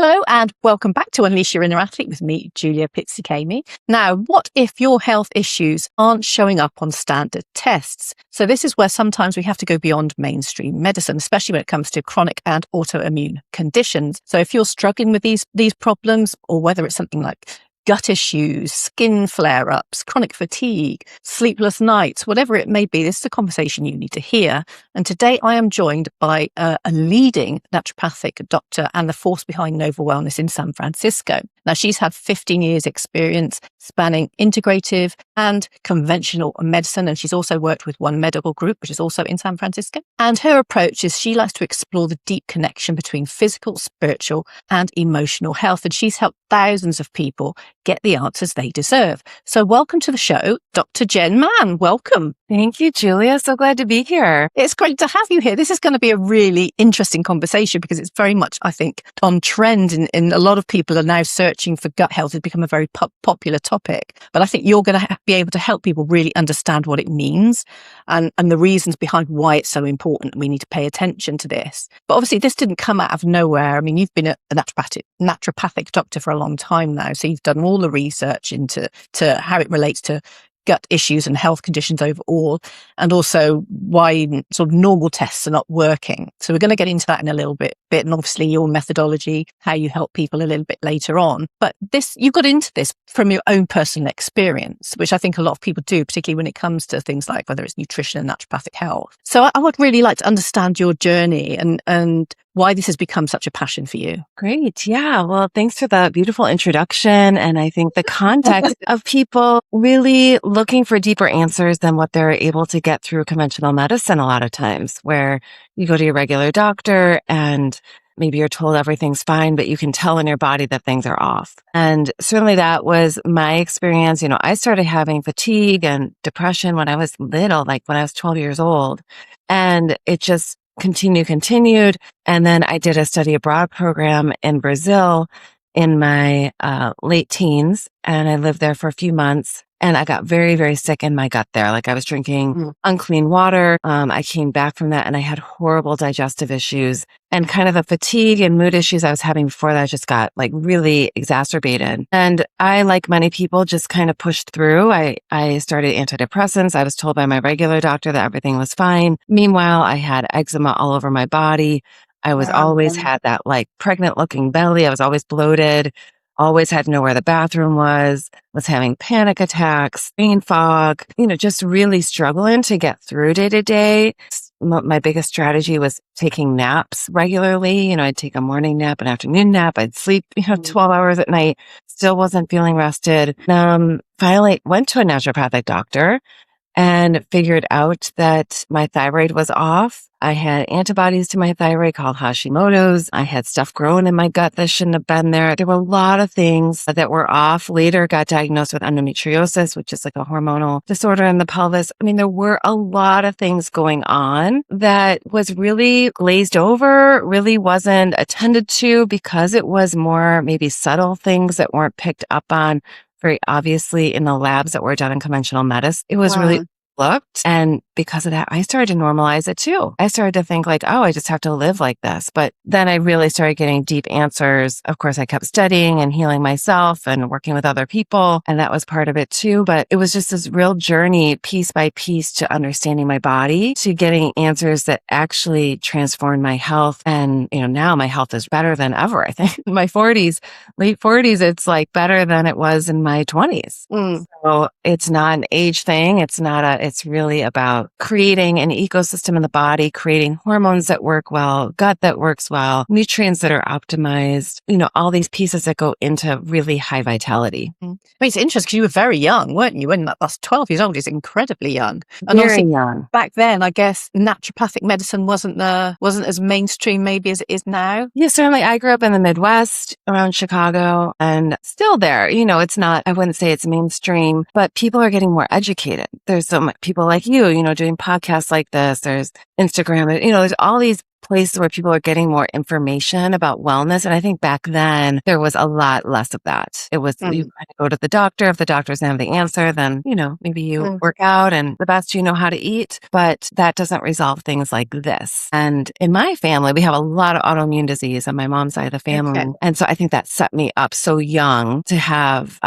Hello and welcome back to Unleash Your Inner Athlete with me, Julia Pizzicami. Now, what if your health issues aren't showing up on standard tests? So this is where sometimes we have to go beyond mainstream medicine, especially when it comes to chronic and autoimmune conditions. So if you're struggling with these problems, or whether it's something like gut issues, skin flare-ups, chronic fatigue, sleepless nights, whatever it may be, this is a conversation you need to hear. And today I am joined by a leading naturopathic doctor and the force behind Nova Wellness in San Francisco. Now, she's had 15 years experience spanning integrative and conventional medicine, and she's also worked with One Medical Group, which is also in San Francisco. And her approach is she likes to explore the deep connection between physical, spiritual, and emotional health. And she's helped thousands of people get the answers they deserve. So welcome to the show, Dr. Jen Mann. Welcome. Thank you, Julia. So glad to be here. It's great to have you here. This is going to be a really interesting conversation because it's very much, I think, on trend. In a lot of people are now searching for gut health. It's become a very popular topic. But I think you're going to be able to help people really understand what it means and the reasons behind why it's so important. We need to pay attention to this. But obviously, this didn't come out of nowhere. I mean, you've been a naturopathic doctor for a long time now. So you've done all the research into how it relates to gut issues and health conditions overall, and also why sort of normal tests are not working. So we're going to get into that in a little bit, and obviously your methodology, how you help people a little bit later on. But you got into this from your own personal experience, which I think a lot of people do, particularly when it comes to things like whether it's nutrition and naturopathic health. So I would really like to understand your journey and why this has become such a passion for you. Great. Yeah. Well, thanks for the beautiful introduction. And I think the context of people really looking for deeper answers than what they're able to get through conventional medicine a lot of times, where you go to your regular doctor and maybe you're told everything's fine, but you can tell in your body that things are off. And certainly that was my experience. You know, I started having fatigue and depression when I was little, like when I was 12 years old. And it just continued. And then I did a study abroad program in Brazil in my late teens. And I lived there for a few months. And I got very, very sick in my gut there. Like I was drinking unclean water. I came back from that and I had horrible digestive issues and kind of the fatigue and mood issues I was having before that just got like really exacerbated. And I, like many people, just kind of pushed through. I started antidepressants. I was told by my regular doctor that everything was fine. Meanwhile, I had eczema all over my body. I was always had that like pregnant looking belly. I was always bloated. Always had to know where the bathroom was having panic attacks, brain fog, just really struggling to get through day to day. My biggest strategy was taking naps regularly. I'd take a morning nap, an afternoon nap. I'd sleep, 12 hours at night. Still wasn't feeling rested. Finally went to a naturopathic doctor and figured out that my thyroid was off. I had antibodies to my thyroid called Hashimoto's. I had stuff growing in my gut that shouldn't have been there. There were a lot of things that were off. Later got diagnosed with endometriosis, which is like a hormonal disorder in the pelvis. I mean, there were a lot of things going on that was really glazed over, really wasn't attended to because it was more maybe subtle things that weren't picked up on very obviously in the labs that were done in conventional medicine. It was really looked. And because of that, I started to normalize it too. I started to think like, oh, I just have to live like this. But then I really started getting deep answers. Of course, I kept studying and healing myself and working with other people. And that was part of it too. But it was just this real journey, piece by piece, to understanding my body, to getting answers that actually transformed my health. And, now my health is better than ever. I think in my 40s, late 40s, it's like better than it was in my 20s. So it's not an age thing. It's really about creating an ecosystem in the body, creating hormones that work well, gut that works well, nutrients that are optimized, all these pieces that go into really high vitality. I mean, it's interesting because you were very young, weren't you? When that's 12 years old is incredibly young. And very young. Back then, I guess naturopathic medicine wasn't as mainstream maybe as it is now. Yeah, certainly. I grew up in the Midwest around Chicago and still there. It's not, I wouldn't say it's mainstream, but people are getting more educated. There's so much people like you, doing podcasts like this. There's Instagram, there's all these places where people are getting more information about wellness. And I think back then there was a lot less of that. It was, you kind of go to the doctor. If the doctor doesn't have the answer, then, maybe you work out and the best you know how to eat, but that doesn't resolve things like this. And in my family, we have a lot of autoimmune disease on my mom's side of the family. Okay. And so I think that set me up so young to have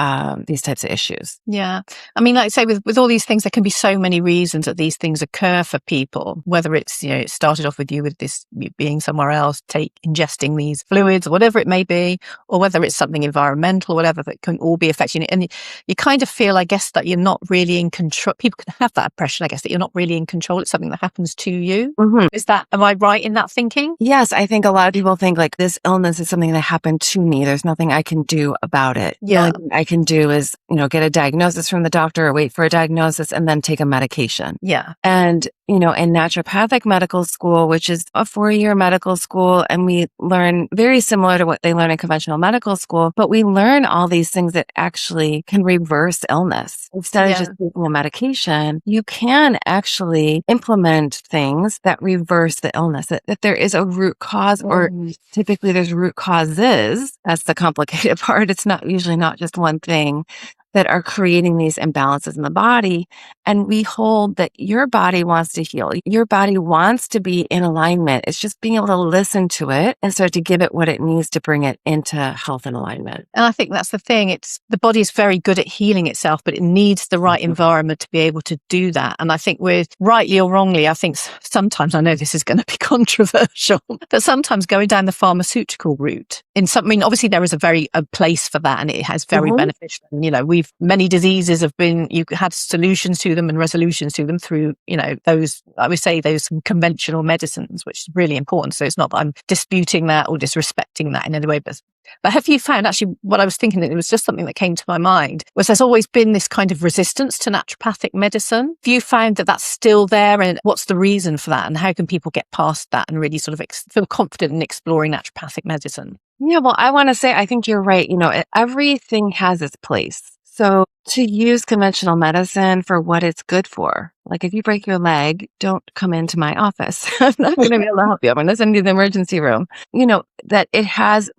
these types of issues. Yeah. I mean, like I say, with all these things, there can be so many reasons that these things occur for people, whether it's, it started off with you with this being somewhere else, ingesting these fluids, or whatever it may be, or whether it's something environmental, whatever, that can all be affecting it. And you kind of feel, I guess, that you're not really in control. People can have that impression, I guess, that you're not really in control. It's something that happens to you. Am I right in that thinking? Yes. I think a lot of people think like this illness is something that happened to me. There's nothing I can do about it. The only thing I can do is, get a diagnosis from the doctor or wait for a diagnosis and then take a medication. Yeah. And, in naturopathic medical school, which is a 4-year medical school, and we learn very similar to what they learn in conventional medical school, but we learn all these things that actually can reverse illness. Instead of just taking a medication, you can actually implement things that reverse the illness, that there is a root cause, or typically there's root causes. That's the complicated part. It's usually not just one thing that are creating these imbalances in the body. And we hold that your body wants to heal. Your body wants to be in alignment. It's just being able to listen to it and start to give it what it needs to bring it into health and alignment. And I think that's the thing. The body is very good at healing itself, but it needs the right environment to be able to do that. And I think rightly or wrongly, I think sometimes, I know this is going to be controversial, but sometimes going down the pharmaceutical route obviously there is a place for that, and it has very beneficial. Many diseases you've had solutions to them and resolutions to them through, those conventional medicines, which is really important. So it's not that I'm disputing that or disrespecting that in any way, but have you found, actually, what I was thinking, it was just something that came to my mind, was there's always been this kind of resistance to naturopathic medicine. Have you found that that's still there, and what's the reason for that, and how can people get past that and really sort of feel confident in exploring naturopathic medicine? Yeah, well, I want to say, I think you're right. Everything has its place. So to use conventional medicine for what it's good for, like if you break your leg, don't come into my office. I'm not going to be able to help you. I'm going to send you to the emergency room. That it has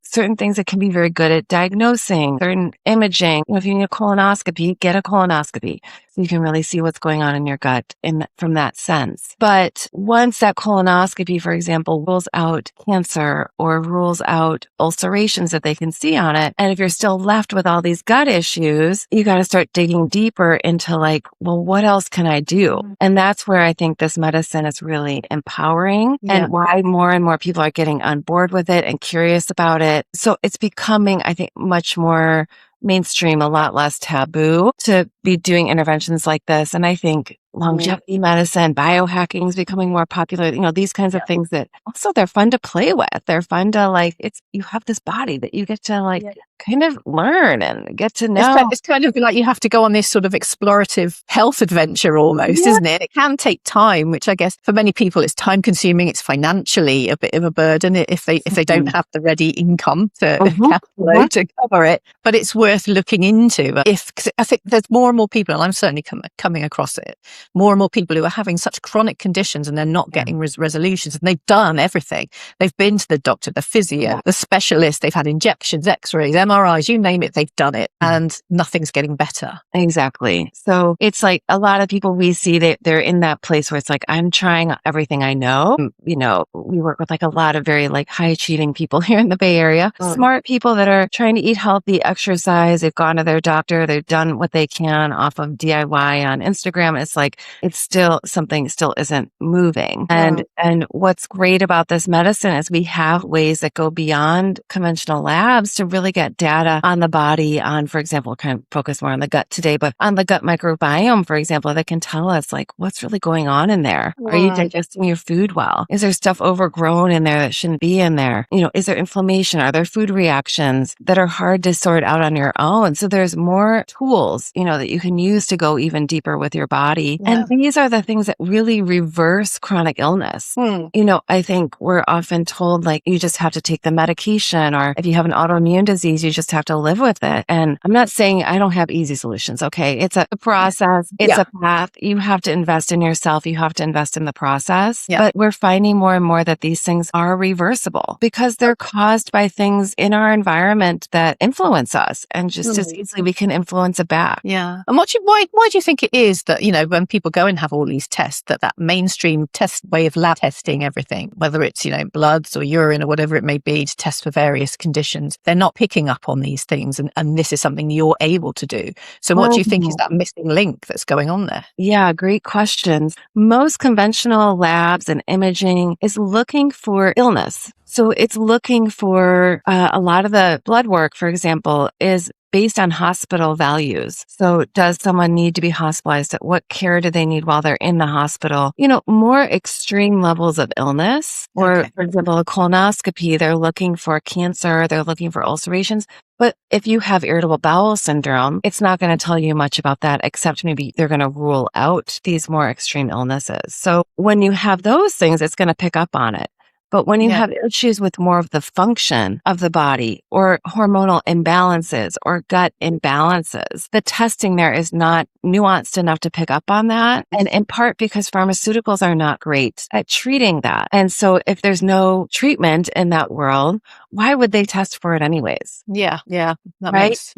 certain things that can be very good at diagnosing, certain imaging. If you need a colonoscopy, get a colonoscopy so you can really see what's going on in your gut from that sense. But once that colonoscopy, for example, rules out cancer or rules out ulcerations that they can see on it, and if you're still left with all these gut issues, you got to start digging deeper into what else can I do? And that's where I think this medicine is really empowering, and why more and more people are getting on board with it and curious about it. So it's becoming, I think, much more mainstream, a lot less taboo to be doing interventions like this. And I think longevity medicine, biohacking is becoming more popular. These kinds of things that also they're fun to play with. They're fun to you have this body that you get to kind of learn and get to know. It's kind of like you have to go on this sort of explorative health adventure almost, isn't it? It can take time, which I guess for many people it's time consuming. It's financially a bit of a burden if they don't have the ready income to to cover it. But it's worth looking into. Cause I think there's more and more people, and I'm certainly coming across it, more and more people who are having such chronic conditions and they're not getting resolutions, and they've done everything. They've been to the doctor, the physio, the specialist, they've had injections, x-rays, MRIs, you name it, they've done it, and nothing's getting better. Exactly. So it's like a lot of people we see that they're in that place where it's like, I'm trying everything I know. We work with a lot of very high achieving people here in the Bay Area, smart people that are trying to eat healthy, exercise. They've gone to their doctor. They've done what they can off of DIY on Instagram. It's it's still something still isn't moving. And what's great about this medicine is we have ways that go beyond conventional labs to really get data on the body, on, for example, kind of focus more on the gut today, but on the gut microbiome, for example, that can tell us what's really going on in there. Are you digesting your food well? Is there stuff overgrown in there that shouldn't be in there? Is there inflammation? Are there food reactions that are hard to sort out on your own? So there's more tools, that you can use to go even deeper with your body. And these are the things that really reverse chronic illness. I think we're often told you just have to take the medication, or if you have an autoimmune disease, you you just have to live with it. And I'm not saying I don't have easy solutions. Okay. It's a process. It's a path. You have to invest in yourself. You have to invest in the process. But we're finding more and more that these things are reversible because they're caused by things in our environment that influence us, and just as easily we can influence it back. Yeah. And why do you think it is that, when people go and have all these tests, that mainstream test way of lab testing everything, whether it's, bloods or urine or whatever it may be to test for various conditions, they're not picking up on these things. And this is something you're able to do. So what do you think is that missing link that's going on there? Yeah, great questions. Most conventional labs and imaging is looking for illness. So it's looking for a lot of the blood work, for example, is based on hospital values. So does someone need to be hospitalized? What care do they need while they're in the hospital? More extreme levels of illness, or for example, a colonoscopy, they're looking for cancer, they're looking for ulcerations. But if you have irritable bowel syndrome, it's not going to tell you much about that, except maybe they're going to rule out these more extreme illnesses. So when you have those things, it's going to pick up on it. But when you have issues with more of the function of the body, or hormonal imbalances or gut imbalances, the testing there is not nuanced enough to pick up on that. And in part because pharmaceuticals are not great at treating that. And so if there's no treatment in that world, why would they test for it anyways? That makes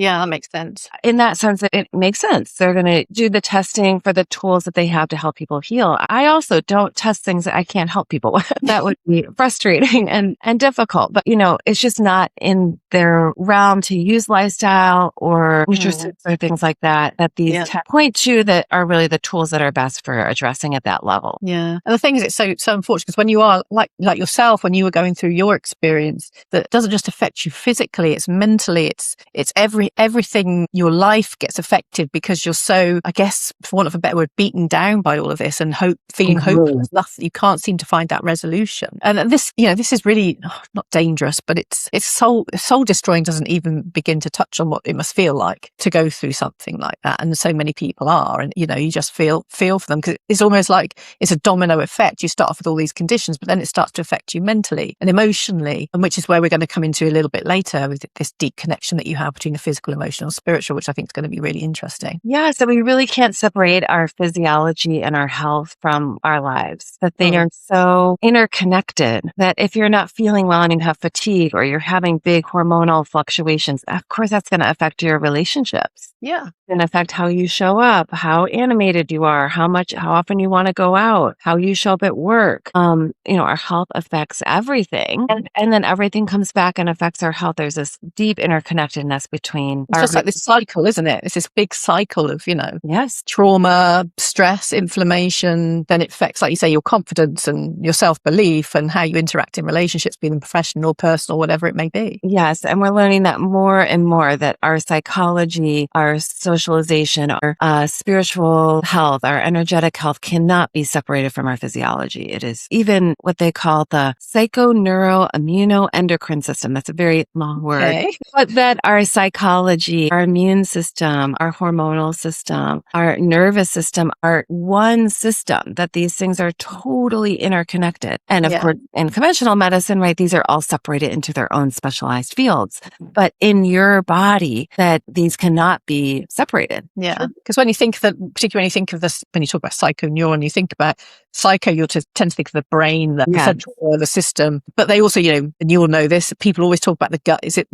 sense. In that sense, it makes sense. They're going to do the testing for the tools that they have to help people heal. I also don't test things that I can't help people with. That would be frustrating and difficult. But, it's just not in their realm to use lifestyle or nutraceuticals or things like that these point to that are really the tools that are best for addressing at that level. Yeah. And the thing is, it's so unfortunate because when you are like yourself, when you were going through your experience, that doesn't just affect you physically, it's mentally, it's everything, your life gets affected because you're so, I guess, for want of a better word, beaten down by all of this and feeling hopeless. Nothing, you can't seem to find that resolution. And this is really not dangerous, but it's soul destroying. Doesn't even begin to touch on what it must feel like to go through something like that. And so many people are, and you just feel for them because it's almost like it's a domino effect. You start off with all these conditions, but then it starts to affect you mentally and emotionally, and which is where we're going to come into a little bit later with this deep connection that you have between the physical, emotional, spiritual, which I think is going to be really interesting. Yeah, so we really can't separate our physiology and our health from our lives, that they are so interconnected that if you're not feeling well and you have fatigue or you're having big hormonal fluctuations, of course, that's going to affect your relationships. Yeah. It's going to affect how you show up, how animated you are, how often you want to go out, how you show up at work. Our health affects everything. And then everything comes back and affects our health. There's this deep interconnectedness between. It's just like this cycle, isn't it? It's this big cycle of, yes, trauma, stress, inflammation. Then it affects, like you say, your confidence and your self-belief and how you interact in relationships, be them professional, personal, whatever it may be. Yes. And we're learning that more and more, that our psychology, our socialization, our spiritual health, our energetic health cannot be separated from our physiology. It is even what they call the psychoneuroimmunoendocrine system. That's a very long word. But that our psychology, our immune system, our hormonal system, our nervous system are one system, that these things are totally interconnected. And of course, in conventional medicine, right, these are all separated into their own specialized fields. But in your body, that these cannot be separated. Yeah. Because when you think that, particularly when you think of this, when you talk about psychoneuron, you think about psycho, you'll tend to think of the brain, the central nervous system. But they also, and you'll know this, people always talk about the gut. Is it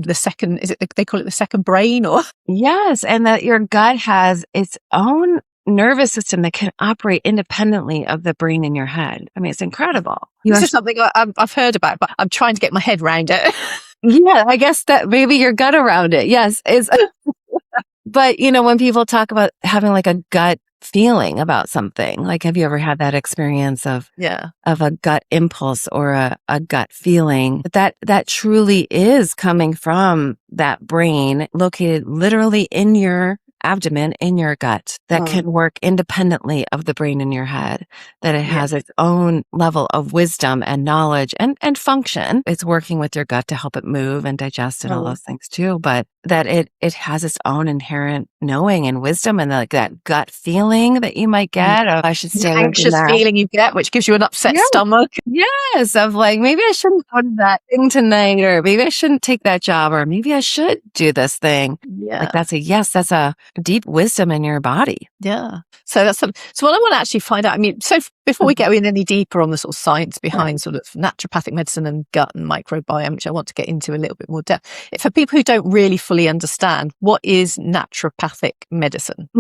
they call it the second brain or? Yes. And that your gut has its own nervous system that can operate independently of the brain in your head. I mean, it's incredible. This is something I've heard about, but I'm trying to get my head around it. Yeah, I guess that maybe your gut around it. Yes. But, when people talk about having like a gut feeling about something, like, have you ever had that experience of a gut impulse or a gut feeling? That truly is coming from that brain located literally in your abdomen in your gut that can work independently of the brain in your head, that it has its own level of wisdom and knowledge and function. It's working with your gut to help it move and digest and all those things too, but that it has its own inherent knowing and wisdom, and like that gut feeling that you might get of, I should stay away from anxious that. feeling you get, which gives you an upset stomach. Yes, of like, maybe I shouldn't go to that thing tonight, or maybe I shouldn't take that job, or maybe I should do this thing. Yeah. Like that's a deep wisdom in your body. Yeah. So that's so what I want to actually find out. I mean, so before we go in any deeper on the sort of science behind sort of naturopathic medicine and gut and microbiome, which I want to get into a little bit more depth. For people who don't really fully understand, what is naturopathic medicine?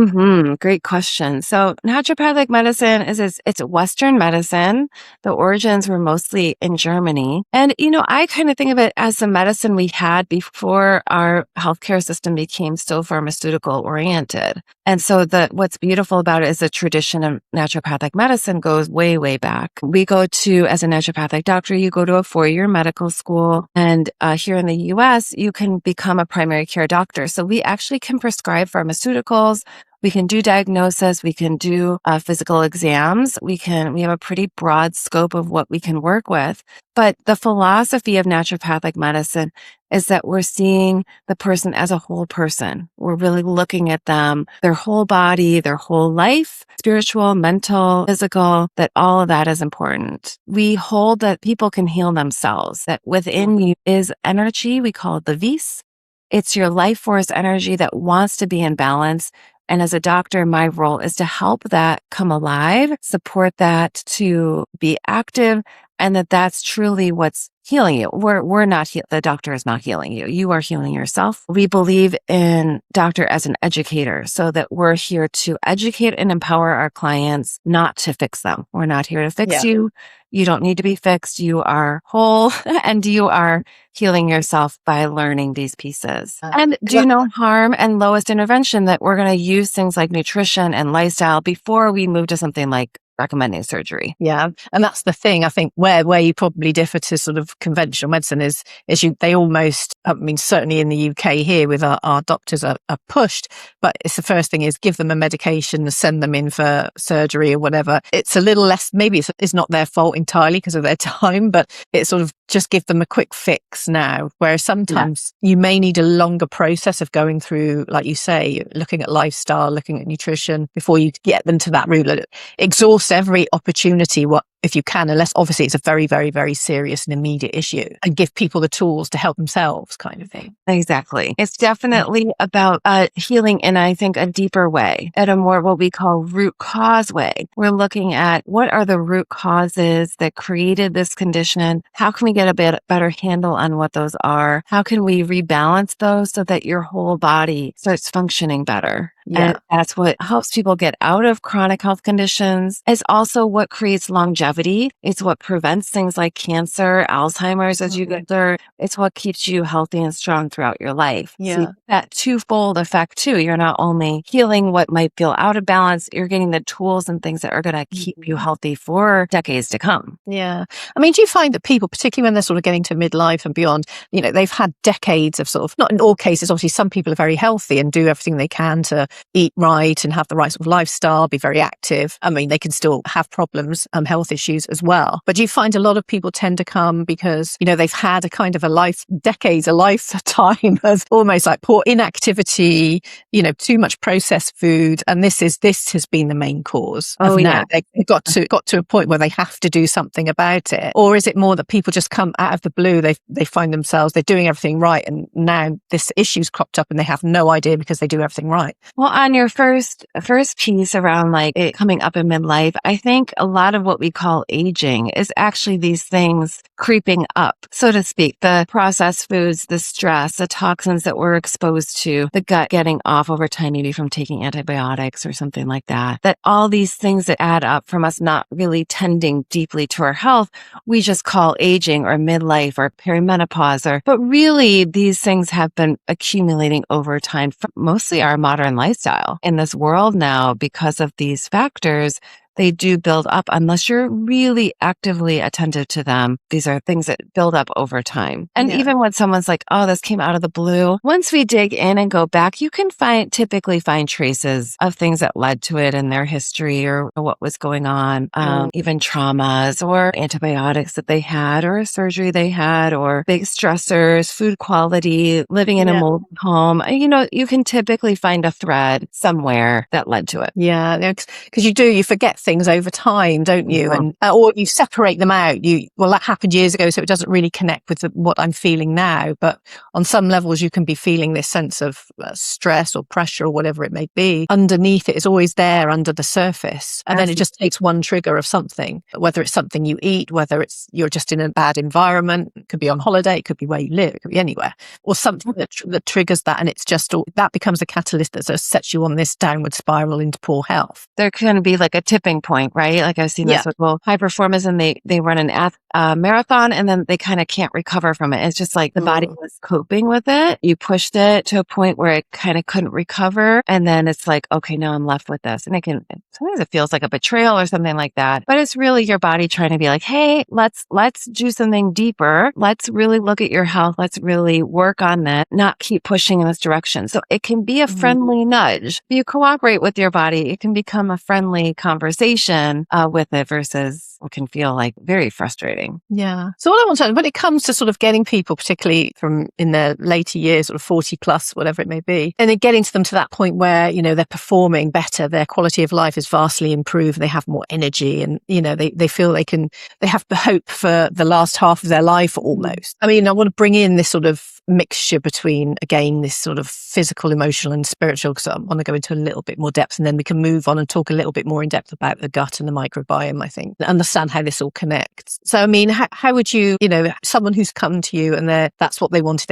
Great question. So naturopathic medicine it's Western medicine. The origins were mostly in Germany. And, I kind of think of it as the medicine we had before our healthcare system became so pharmaceutical oriented. And so what's beautiful about it is the tradition of naturopathic medicine goes way, way back. We go to, as a naturopathic doctor, you go to a 4-year medical school. And here in the US, you can become a primary care doctor. So we actually can prescribe pharmaceuticals. We can do diagnosis. We can do physical exams. We have a pretty broad scope of what we can work with. But the philosophy of naturopathic medicine is that we're seeing the person as a whole person. We're really looking at them, their whole body, their whole life, spiritual, mental, physical, that all of that is important. We hold that people can heal themselves, that within you is energy. We call it the vis. It's your life force energy that wants to be in balance. And as a doctor, my role is to help that come alive, support that to be active, and that's truly what's healing you. We're not, the doctor is not healing you. You are healing yourself. We believe in doctor as an educator, so that we're here to educate and empower our clients, not to fix them. We're not here to fix you. You don't need to be fixed. You are whole and you are healing yourself by learning these pieces. And do no harm and lowest intervention, that we're going to use things like nutrition and lifestyle before we move to something like recommending surgery. Yeah. And that's the thing, I think, where you probably differ to sort of conventional medicine is they almost, I mean, certainly in the UK here with our doctors are pushed, but it's the first thing is give them a medication, send them in for surgery or whatever. It's a little less, maybe it's not their fault entirely because of their time, but it's sort of just give them a quick fix now. Whereas sometimes you may need a longer process of going through, like you say, looking at lifestyle, looking at nutrition before you get them to that route. Exhaust every opportunity, if you can, unless obviously it's a very, very, very serious and immediate issue, and give people the tools to help themselves, kind of thing. Exactly. It's definitely about healing in, I think, a deeper way, at a more what we call root cause way. We're looking at what are the root causes that created this condition? How can we get a better handle on what those are? How can we rebalance those so that your whole body starts functioning better? Yeah. And that's what helps people get out of chronic health conditions. It's also what creates longevity. It's what prevents things like cancer, Alzheimer's as you get older. It's what keeps you healthy and strong throughout your life. Yeah. So that twofold effect too. You're not only healing what might feel out of balance, you're getting the tools and things that are going to keep you healthy for decades to come. Yeah. I mean, do you find that people, particularly when they're sort of getting to midlife and beyond, they've had decades of sort of, not in all cases, obviously some people are very healthy and do everything they can to eat right and have the right sort of lifestyle, be very active. I mean, they can still have problems, health issues as well. But do you find a lot of people tend to come because, they've had a kind of a lifetime of almost like poor inactivity, too much processed food. And this has been the main cause of now. They've got to a point where they have to do something about it. Or is it more that people just come out of the blue, they find themselves, they're doing everything right, and now this issue's cropped up and they have no idea because they do everything right? Well, on your first piece around like it coming up in midlife, I think a lot of what we call aging is actually these things creeping up, so to speak. The processed foods, the stress, the toxins that we're exposed to, the gut getting off over time, maybe from taking antibiotics or something like that. That all these things that add up from us not really tending deeply to our health, we just call aging or midlife or perimenopause. But really, these things have been accumulating over time from mostly our modern lifestyle in this world now because of these factors they do build up unless you're really actively attentive to them. These are things that build up over time. And even when someone's like, oh, this came out of the blue, once we dig in and go back, you can typically find traces of things that led to it in their history or what was going on, even traumas or antibiotics that they had or a surgery they had or big stressors, food quality, living in a moldy home. You can typically find a thread somewhere that led to it. Yeah, because you forget things over time, don't you? And or you separate them out. That happened years ago, so it doesn't really connect with what I'm feeling now. But on some levels, you can be feeling this sense of stress or pressure or whatever it may be. Underneath it is always there under the surface, and then it just takes one trigger of something. Whether it's something you eat, whether it's you're just in a bad environment, it could be on holiday, it could be where you live, it could be anywhere, or something that triggers that, and it's just that becomes a catalyst that sort of sets you on this downward spiral into poor health. There can be like a tipping point, right? Like I've seen this with high performers, and they run an marathon, and then they kind of can't recover from it. It's just like the body was coping with it. You pushed it to a point where it kind of couldn't recover, and then it's like, okay, now I'm left with this, and sometimes it feels like a betrayal or something like that. But it's really your body trying to be like, hey, let's do something deeper. Let's really look at your health. Let's really work on that, not keep pushing in this direction. So it can be a friendly nudge. If you cooperate with your body, it can become a friendly conversation with it versus it can feel like very frustrating. Yeah. So what I want to know, when it comes to sort of getting people, particularly from in their later years, sort of 40 plus, whatever it may be, and then getting to them to that point where, they're performing better, their quality of life is vastly improved, they have more energy, and, they feel they have the hope for the last half of their life almost. I mean, I want to bring in this sort of mixture between, again, this sort of physical, emotional and spiritual, because I want to go into a little bit more depth, and then we can move on and talk a little bit more in depth about the gut and the microbiome, I think, understand how this all connects. So, I mean, how would you, someone who's come to you and that's what they wanted,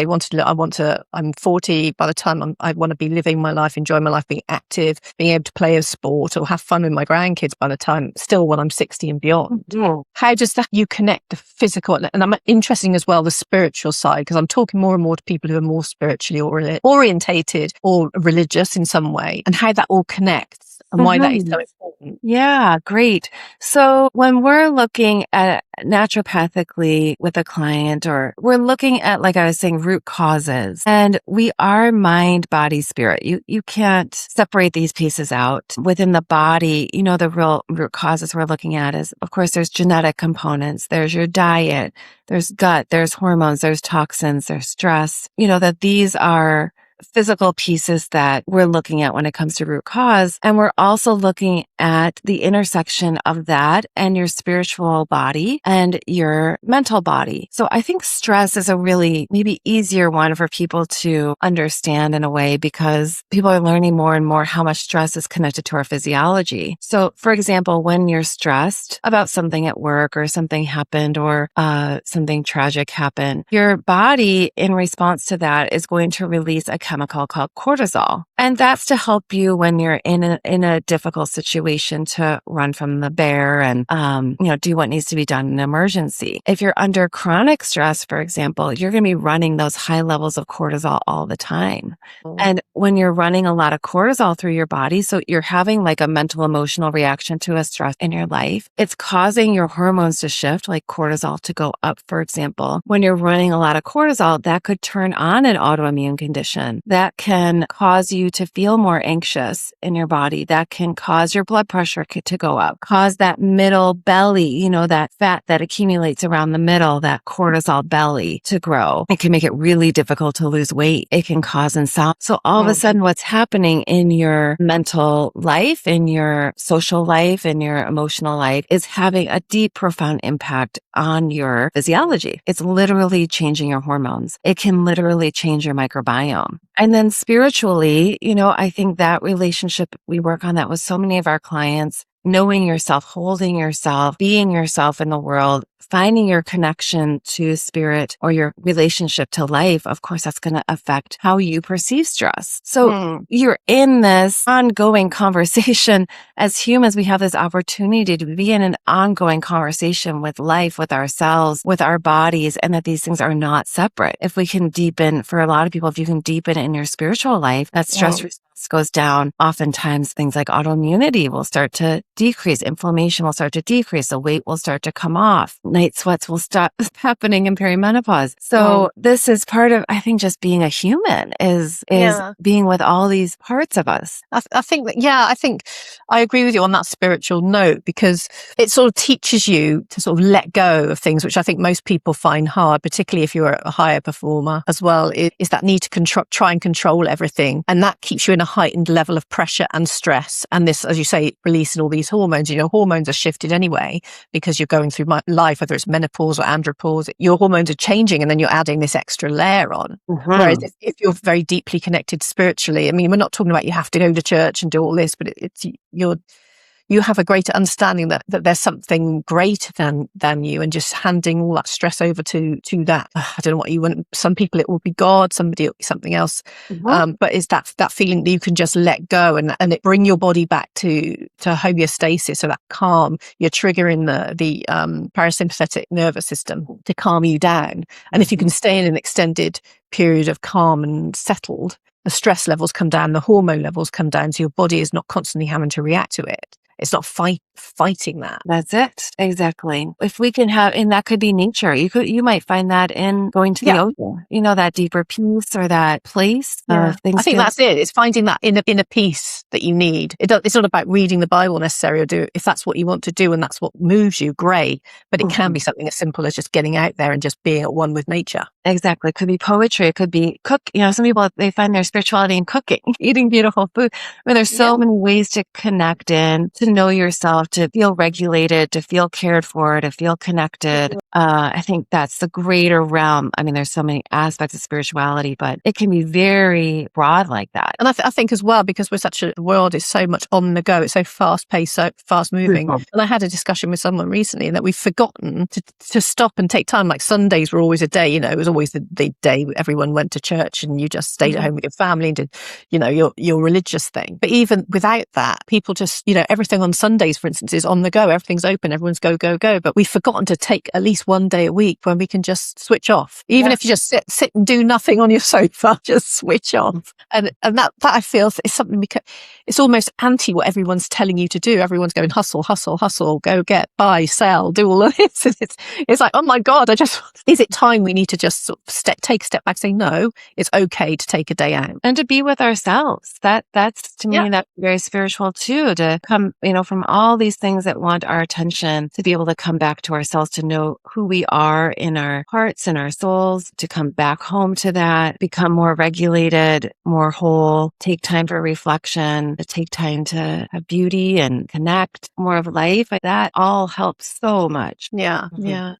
I'm 40, by the time I want to be living my life, enjoy my life, being active, being able to play a sport or have fun with my grandkids by the time, still when I'm 60 and beyond. How does that, you connect the physical, and I'm interested as well, the spiritual side, because I'm talking more and more to people who are more spiritually orientated or religious in some way, and how that all connects and why that is so important. Yeah, great. So when we're looking at naturopathically with a client, or we're looking at, like I was saying, root causes, and we are mind, body, spirit. You can't separate these pieces out within the body. The real root causes we're looking at is, of course, there's genetic components, there's your diet, there's gut, there's hormones, there's toxins, there's stress, that these are physical pieces that we're looking at when it comes to root cause. And we're also looking at the intersection of that and your spiritual body and your mental body. So I think stress is a really maybe easier one for people to understand in a way, because people are learning more and more how much stress is connected to our physiology. So for example, when you're stressed about something at work or something happened or something tragic happened, your body in response to that is going to release a chemical called cortisol. And that's to help you when you're in a difficult situation to run from the bear and, do what needs to be done in an emergency. If you're under chronic stress, for example, you're going to be running those high levels of cortisol all the time. And when you're running a lot of cortisol through your body, so you're having like a mental emotional reaction to a stress in your life, it's causing your hormones to shift, like cortisol to go up, for example. When you're running a lot of cortisol, that could turn on an autoimmune condition. That can cause you to feel more anxious in your body. That can cause your blood pressure to go up, cause that middle belly, that fat that accumulates around the middle, that cortisol belly to grow. It can make it really difficult to lose weight. It can cause insomnia. So all of a sudden what's happening in your mental life, in your social life, in your emotional life is having a deep, profound impact on your physiology. It's literally changing your hormones. It can literally change your microbiome. And then spiritually, I think that relationship, we work on that with so many of our clients, knowing yourself, holding yourself, being yourself in the world, finding your connection to spirit or your relationship to life. Of course, that's going to affect how you perceive stress. So you're in this ongoing conversation. As humans, we have this opportunity to be in an ongoing conversation with life, with ourselves, with our bodies, and that these things are not separate. If we can deepen, for a lot of people, if you can deepen in your spiritual life, that stress response goes down, oftentimes things like autoimmunity will start to decrease, inflammation will start to decrease, the weight will start to come off, night sweats will stop happening in perimenopause. So this is part of, I think, just being a human is being with all these parts of us. I think I agree with you on that spiritual note, because it sort of teaches you to sort of let go of things, which I think most people find hard, particularly if you're a higher performer as well, is that need to try and control everything. And that keeps you in a heightened level of pressure and stress. And this, as you say, releasing all these hormones, hormones are shifted anyway, because you're going through life, whether it's menopause or andropause, your hormones are changing, and then you're adding this extra layer on. Mm-hmm. Whereas if you're very deeply connected spiritually, I mean, we're not talking about you have to go to church and do all this, but you have a greater understanding that there's something greater than you, and just handing all that stress over to that. I don't know what you want. Some people it will be God, somebody it will be something else. Mm-hmm. But it's that feeling that you can just let go and it bring your body back to homeostasis, so that calm. You're triggering the parasympathetic nervous system to calm you down. And if you can stay in an extended period of calm and settled, the stress levels come down, the hormone levels come down, so your body is not constantly having to react to it. It's not fighting that. That's it. Exactly. If we can have, and that could be nature. You might find that in going to the ocean, that deeper peace or that place. I think that's it. It's finding that inner peace that you need. It's not about reading the Bible necessarily, or if that's what you want to do and that's what moves you, great. But it can be something as simple as just getting out there and just being at one with nature. Exactly. It could be poetry. It could be some people, they find their spirituality in cooking, eating beautiful food. I mean, there's so many ways to connect in, to know yourself, to feel regulated, to feel cared for, to feel connected. I think that's the greater realm. I mean, there's so many aspects of spirituality, but it can be very broad like that. And I think as well, because the world is so much on the go, it's so fast paced, so fast moving. And I had a discussion with someone recently that we've forgotten to stop and take time. Like Sundays were always a day, it was always the day everyone went to church and you just stayed at home with your family and did, your religious thing. But even without that, people just, everything on Sundays, for instance, is on the go. Everything's open. Everyone's go, go, go. But we've forgotten to take at least one day a week when we can just switch off. Even if you just sit and do nothing on your sofa, just switch off. And that I feel is something, because it's almost anti what everyone's telling you to do. Everyone's going hustle, hustle, hustle, go get, buy, sell, do all of this. And it's like, oh my God, is it time we need to just sort of take a step back, say, no, it's okay to take a day out. And to be with ourselves. That's to me, that's very spiritual too, to come, from all these things that want our attention, to be able to come back to ourselves, to know who we are in our hearts and our souls, to come back home to that, become more regulated, more whole, take time for reflection, to take time to have beauty and connect, more of life. That all helps so much. Yeah.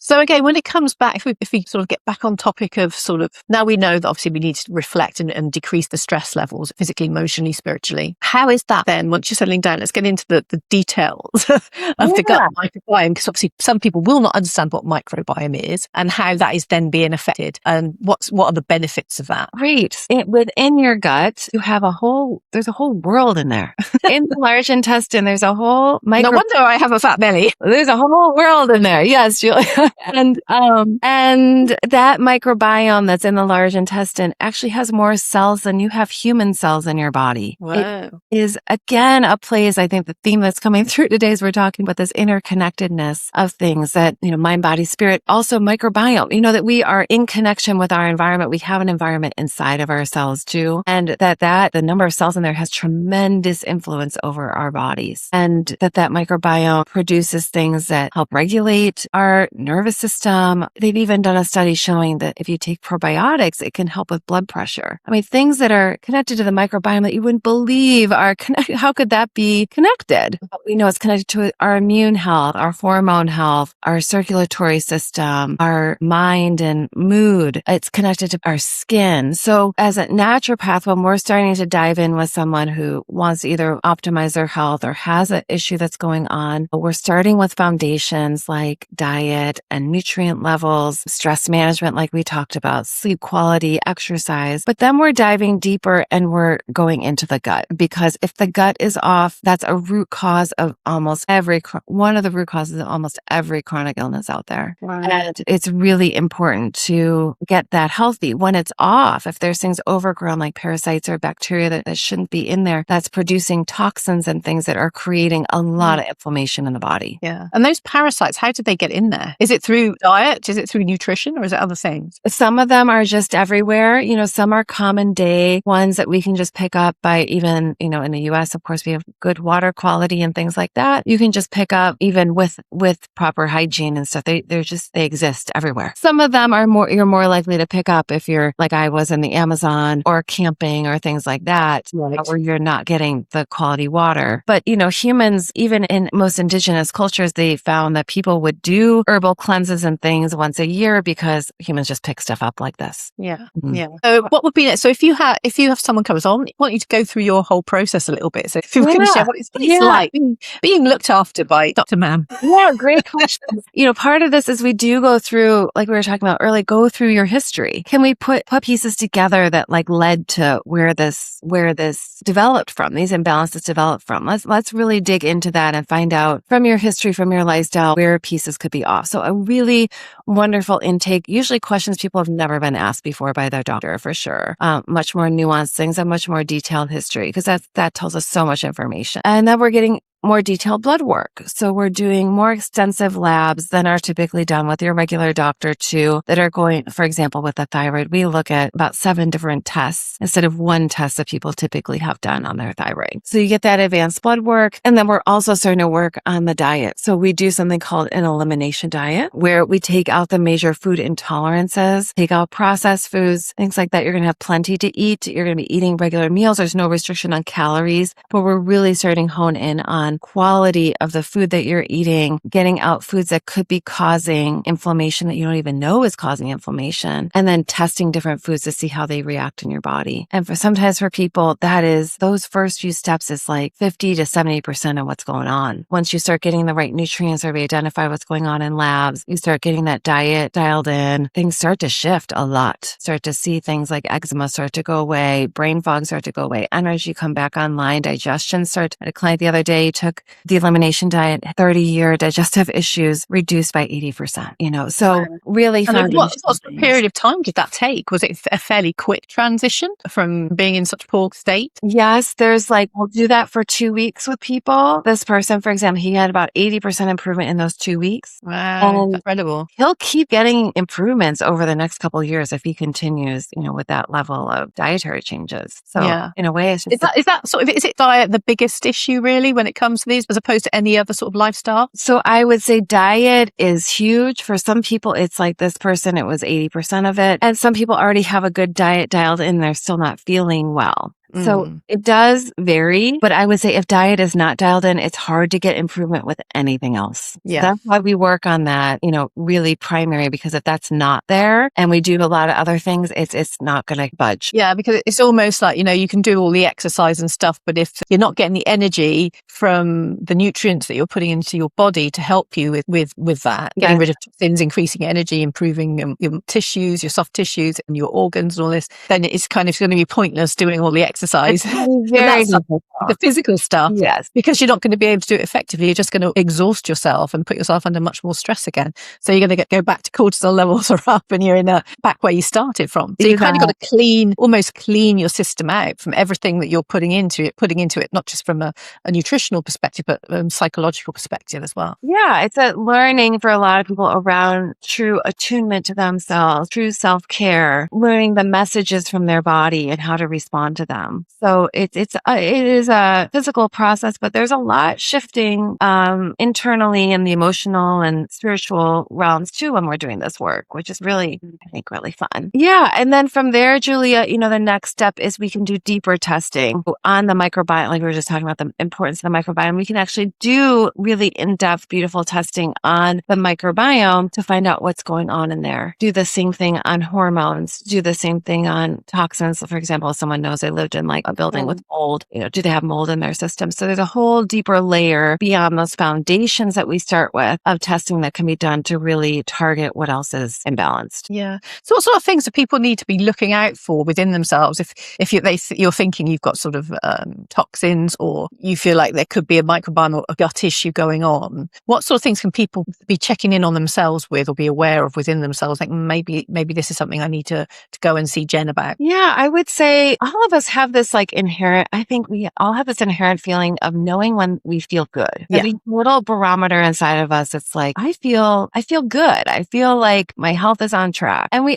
So again, when it comes back, if we sort of get back on topic of sort of, now we know that obviously we need to reflect and decrease the stress levels physically, emotionally, spiritually. How is that then, once you're settling down? Let's get into the details of the gut microbiome, because obviously some people will not understand what microbiome is and how that is then being affected, and what are the benefits of that. Great. Within your gut, there's a whole world in there. In the large intestine, there's a whole No wonder I have a fat belly. There's a whole world in there. Yes, Julia. And that microbiome that's in the large intestine actually has more cells than you have human cells in your body. Wow. It is, again, a place, I think the theme that's coming through today is we're talking about this interconnectedness of things that, mind, body, spirit, also microbiome, that we are in connection with our environment. We have an environment inside of ourselves too. And that the number of cells in there has tremendous influence over our bodies. And that microbiome produces things that help regulate our nervous system. They've even done a study showing that if you take probiotics, it can help with blood pressure. I mean, things that are connected to the microbiome that you wouldn't believe are connected. How could that be connected? We know it's connected to our immune health, our hormone health, our circulatory system, our mind and mood. It's connected to our skin. So as a naturopath, when we're starting to dive in with someone who wants to either optimize their health or has an issue that's going on, we're starting with foundations like diet and nutrient levels, stress management, like we talked about, sleep quality, exercise. But then we're diving deeper and we're going into the gut, because if the gut is off, that's a root cause of one of the root causes of almost every chronic illness out there. Wow. And it's really important to get that healthy. When it's off, if there's things overgrown like parasites or bacteria that shouldn't be in there, that's producing toxins and things that are creating a lot of inflammation in the body. Yeah. And those parasites, how did they get in there? Is it through diet? Is it through nutrition, or is it other things? Some of them are just everywhere. Some are common day ones that we can just pick up by even, in the US, of course, we have good water quality and things like that. You can just pick up even with proper hygiene and stuff. They exist everywhere. Some of them you're more likely to pick up if you're like I was in the Amazon or camping or things like that, Right. where you're not getting the quality water. But, humans, even in most indigenous cultures, they found that people would do herbal cleanses and things once a year because humans just pick stuff up like this. Yeah. Mhm. Yeah. So what would be next? So if you have someone comes on, I want you to go through your whole process a little bit. So if you can share what it's like being looked after by Dr. Mann. Yeah, great question. Part of this is we do go through, like we were talking about earlier, go through your history. Can we put pieces together that like led to where this developed from, these imbalances developed from? Let's really dig into that and find out from your history, from your lifestyle, where pieces could be off. So a really wonderful intake, usually questions people have never been asked before by their doctor, for sure. Much more nuanced things, a much more detailed history, because that tells us so much information. And then we're getting more detailed blood work. So we're doing more extensive labs than are typically done with your regular doctor too, that are going, for example, with the thyroid, we look at about 7 different tests instead of 1 test that people typically have done on their thyroid. So you get that advanced blood work. And then we're also starting to work on the diet. So we do something called an elimination diet, where we take out the major food intolerances, take out processed foods, things like that. You're going to have plenty to eat. You're going to be eating regular meals. There's no restriction on calories, but we're really starting to hone in on quality of the food that you're eating, getting out foods that could be causing inflammation that you don't even know is causing inflammation, and then testing different foods to see how they react in your body. And sometimes for people, those first few steps is like 50 to 70% of what's going on. Once you start getting the right nutrients, or we identify what's going on in labs, you start getting that diet dialed in, things start to shift a lot. Start to see things like eczema start to go away, brain fog start to go away, energy come back online, digestion start. I had a client the other day took the elimination diet, 30-year digestive issues reduced by 80%, so really And what foundational sort of period of time did that take? Was it a fairly quick transition from being in such a poor state? Yes, we'll do that for 2 weeks with people. This person, for example, he had about 80% improvement in those 2 weeks. Wow, And incredible. he'll keep getting improvements over the next couple of years if he continues, with that level of dietary changes. So in a way, it's just... Is it diet the biggest issue really when it comes to these, as opposed to any other sort of lifestyle? So I would say diet is huge. For some people, it's like this person, it was 80% of it. And some people already have a good diet dialed in. They're still not feeling well. So it does vary, but I would say if diet is not dialed in, it's hard to get improvement with anything else. Yeah. So that's why we work on that, really primary, because if that's not there and we do a lot of other things, it's not going to budge. Yeah, because it's almost like, you can do all the exercise and stuff, but if you're not getting the energy from the nutrients that you're putting into your body to help you with that, getting rid of toxins, increasing energy, improving your tissues, your soft tissues and your organs and all this, then it's kind of going to be pointless doing all the exercise. The physical stuff. Yes. Because you're not going to be able to do it effectively. You're just going to exhaust yourself and put yourself under much more stress again. So you're going to go back to cortisol levels are up and you're back where you started from. So you kind of got to almost clean your system out from everything that you're putting into it, not just from a nutritional perspective, but psychological perspective as well. Yeah. It's a learning for a lot of people around true attunement to themselves, true self-care, learning the messages from their body and how to respond to them. So it is a physical process, but there's a lot shifting internally in the emotional and spiritual realms too when we're doing this work, which is really, I think, really fun. Yeah. And then from there, Julia, the next step is we can do deeper testing on the microbiome. Like we were just talking about the importance of the microbiome. We can actually do really in-depth, beautiful testing on the microbiome to find out what's going on in there. Do the same thing on hormones, do the same thing on toxins. So for example, if someone knows they lived imagine like a building with mold, do they have mold in their system? So there's a whole deeper layer beyond those foundations that we start with of testing that can be done to really target what else is imbalanced. Yeah. So what sort of things do people need to be looking out for within themselves if you're thinking you've got sort of toxins, or you feel like there could be a microbiome or a gut issue going on? What sort of things can people be checking in on themselves with or be aware of within themselves? Like maybe this is something I need to go and see Jen about. Yeah, I would say all of us have this I think we all have this inherent feeling of knowing when we feel good. Yeah. There's a little barometer inside of us. It's like, I feel good. I feel like my health is on track. And we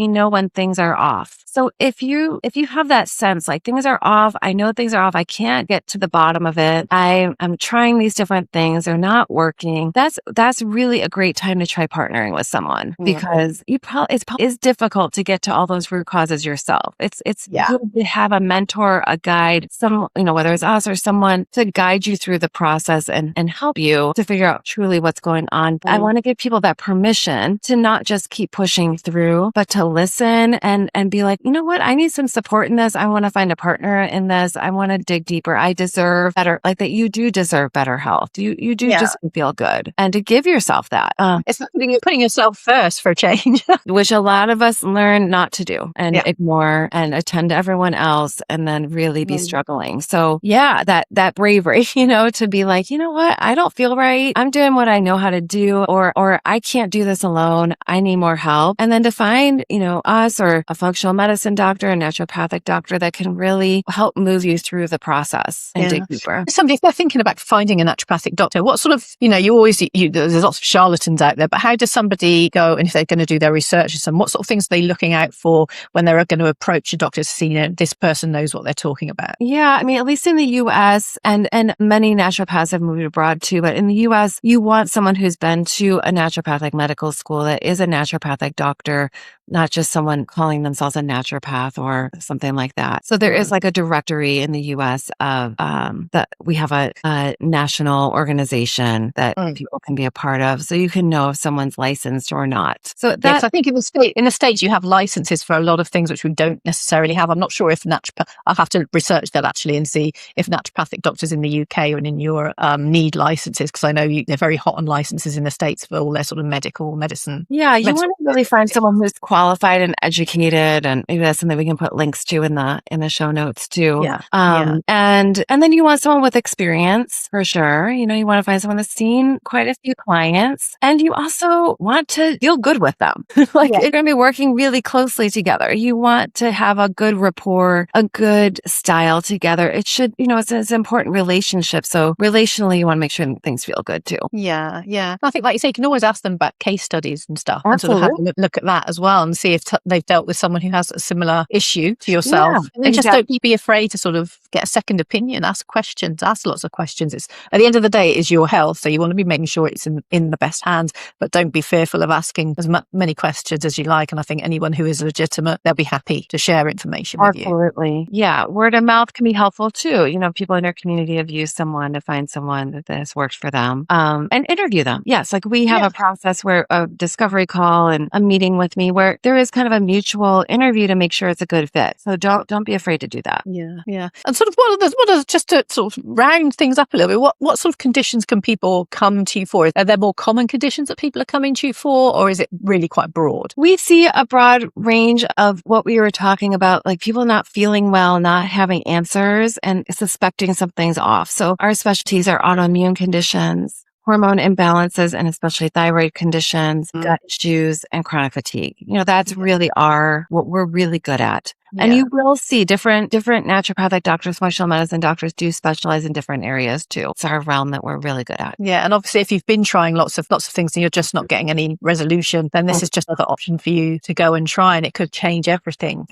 know when things are off. So if you have that sense, like things are off, I know things are off, I can't get to the bottom of it. I'm trying these different things. They're not working. That's really a great time to try partnering with someone, because it's difficult to get to all those root causes yourself. It's good to have a mentor, a guide, whether it's us or someone to guide you through the process and help you to figure out truly what's going on. I want to give people that permission to not just keep pushing through, but to listen and be like, you know what? I need some support in this. I want to find a partner in this. I want to dig deeper. I deserve better, like that. You do deserve better health. You do just feel good, and to give yourself that. It's putting yourself first for a change, which a lot of us learn not to do and ignore and attend to everyone else, and then really be struggling. So that bravery, to be like, you know what? I don't feel right. I'm doing what I know how to do, or I can't do this alone. I need more help. And then to find, us or a functional medicine doctor, a naturopathic doctor that can really help move you through the process and dig deeper. Somebody, if they're thinking about finding a naturopathic doctor, what sort of, there's lots of charlatans out there, but how does somebody go, and if they're going to do their research, what sort of things are they looking out for when they're going to approach a doctor to see, this person knows what they're talking about? Yeah, I mean, at least in the U.S. and many naturopaths have moved abroad too, but in the U.S., you want someone who's been to a naturopathic medical school that is a naturopathic doctor, not just someone calling themselves a naturopath or something like that. So there is like a directory in the U.S. of that we have a national organization that people can be a part of, so you can know if someone's licensed or not. So that's I think in the States you have licenses for a lot of things which we don't necessarily have. I'm not sure if I'll have to research that actually and see if naturopathic doctors in the UK and in Europe need licenses, because I know they're very hot on licenses in the States for all their sort of medical medicine. Yeah, you want to really find someone who's qualified and educated, and maybe that's something we can put links to in the show notes too. And then you want someone with experience for sure. You want to find someone that's seen quite a few clients, and you also want to feel good with them. You're going to be working really closely together. You want to have a good rapport, a good style together. It should, it's an important relationship. So relationally, you want to make sure things feel good too. Yeah. I think, like you say, you can always ask them about case studies and stuff. Absolutely. And sort of have a look at that as well and see if they've dealt with someone who has a similar issue to yourself. Yeah, and then just don't be afraid to sort of get a second opinion, ask questions, ask lots of questions. It's at the end of the day, it is your health. So you want to be making sure it's in the best hands, but don't be fearful of asking as many questions as you like. And I think anyone who is legitimate, they'll be happy to share information with you. Absolutely. Yeah. Word of mouth can be helpful too. People in our community have used someone to find someone that has worked for them, and interview them. Yes. Like we have a process where a discovery call and a meeting with me where there is kind of a mutual interview to make sure it's a good fit. So don't be afraid to do that. Yeah. And sort of what are just to sort of round things up a little bit, what sort of conditions can people come to you for? Are there more common conditions that people are coming to you for, or is it really quite broad? We see a broad range of what we were talking about, like people not feeling well, not having answers, and suspecting something's off. So our specialties are autoimmune conditions, hormone imbalances, and especially thyroid conditions, gut issues, and chronic fatigue. That's really what we're really good at. And you will see different naturopathic doctors, functional medicine doctors do specialize in different areas too. It's our realm that we're really good at. Yeah. And obviously if you've been trying lots of things and you're just not getting any resolution, then this is just another option for you to go and try, and it could change everything.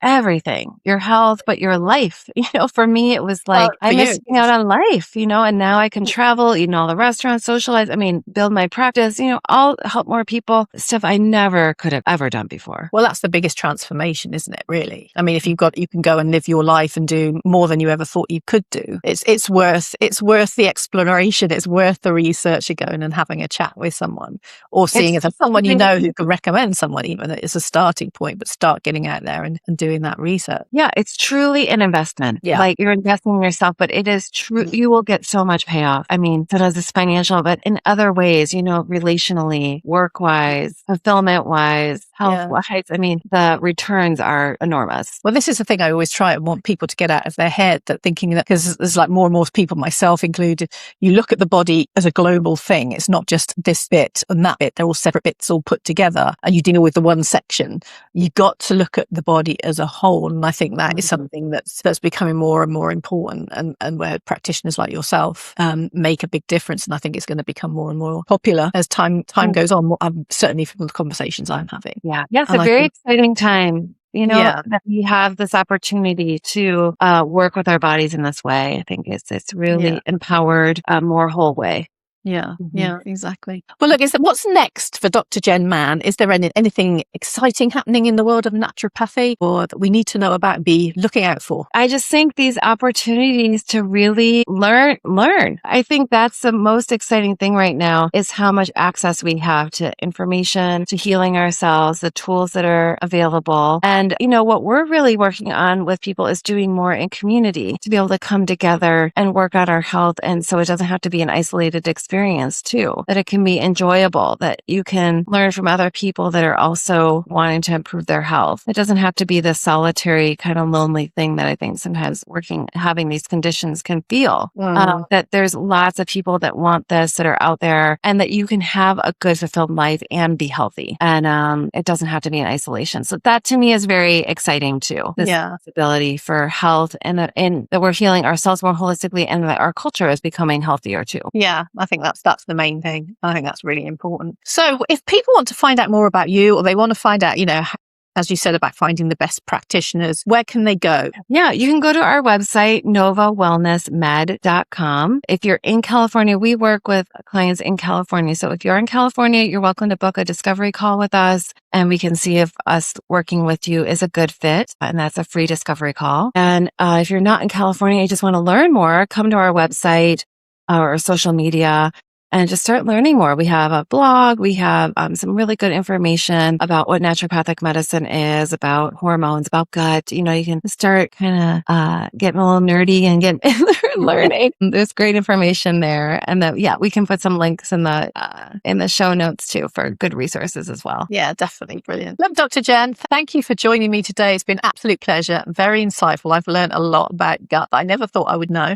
Everything. Your health, but your life. For me, it was like, I'm missing out on life, and now I can travel, eat in all the restaurants, socialize, build my practice, I'll help more people, stuff I never could have ever done before. Well, that's the biggest transformation, isn't it, really? definitely. I mean, if you can go and live your life and do more than you ever thought you could do. It's worth the exploration. It's worth the research of going and having a chat with someone, or seeing if there's someone you know who could recommend someone, even it's a starting point, but start getting out there and doing that research. Yeah, it's truly an investment. Yeah. Like you're investing in yourself, but it is true. You will get so much payoff. I mean, sometimes it's financial, but in other ways, relationally, work-wise, fulfillment-wise, health-wise, I mean, the returns are enormous. Well, this is the thing I always try and want people to get out of their head, that thinking that, because there's like more and more people, myself included, you look at the body as a global thing. It's not just this bit and that bit. They're all separate bits all put together, and you deal with the one section. You got to look at the body as a whole. And I think that is something that's becoming more and more important, and where practitioners like yourself make a big difference. And I think it's going to become more and more popular as time goes on, certainly from the conversations I'm having. Yeah. It's a very exciting time. That we have this opportunity to work with our bodies in this way. I think it's really empowered, more whole way. Yeah, exactly. Well, look, what's next for Dr. Jen Mann? Is there anything exciting happening in the world of naturopathy, or that we need to know about and be looking out for? I just think these opportunities to really learn. I think that's the most exciting thing right now, is how much access we have to information, to healing ourselves, the tools that are available. And, what we're really working on with people is doing more in community, to be able to come together and work on our health. And so it doesn't have to be an isolated experience too, that it can be enjoyable, that you can learn from other people that are also wanting to improve their health. It doesn't have to be this solitary kind of lonely thing that I think sometimes having these conditions can feel. That there's lots of people that want this, that are out there, and that you can have a good, fulfilled life and be healthy. And it doesn't have to be in isolation. So that to me is very exciting too. This possibility for health, and that we're healing ourselves more holistically, and that our culture is becoming healthier too. Yeah, I think that's the main thing. I think that's really important. So if people want to find out more about you, or they want to find out, as you said, about finding the best practitioners, where can they go? Yeah, you can go to our website, novawellnessmed.com. If you're in California, we work with clients in California. So if you're in California, you're welcome to book a discovery call with us, and we can see if us working with you is a good fit. And that's a free discovery call. And if you're not in California, you just want to learn more, come to our website or social media and just start learning more. We have a blog. We have some really good information about what naturopathic medicine is, about hormones, about gut. You can start kind of getting a little nerdy and get learning. There's great information there, and we can put some links in the show notes too for good resources as well. Yeah, definitely brilliant. Love, Dr. Jen. Thank you for joining me today. It's been an absolute pleasure. Very insightful. I've learned a lot about gut that I never thought I would know.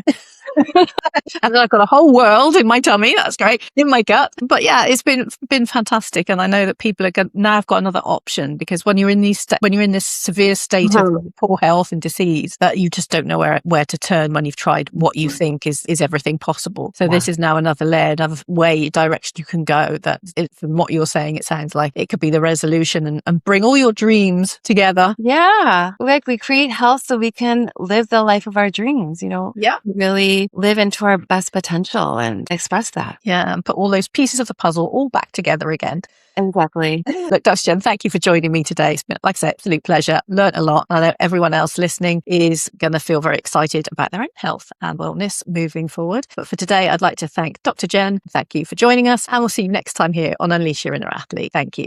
And then I've got a whole world in my tummy. That's great. In my gut. But yeah, it's been fantastic. And I know that people are now have got another option, because when you're in this severe state of poor health and disease, that you just don't know where to turn when you've tried what you think is everything possible. So this is now another layer, another direction you can go, that from what you're saying, it sounds like it could be the resolution and bring all your dreams together. Yeah. Like we create health so we can live the life of our dreams, really live into our best potential and express that. Yeah, and put all those pieces of the puzzle all back together again. Exactly. Look, Dr. Jen, thank you for joining me today. It's been, like I said, absolute pleasure. Learned a lot. I know everyone else listening is going to feel very excited about their own health and wellness moving forward. But for today, I'd like to thank Dr. Jen. Thank you for joining us, and we'll see you next time here on Unleash Your Inner Athlete. Thank you.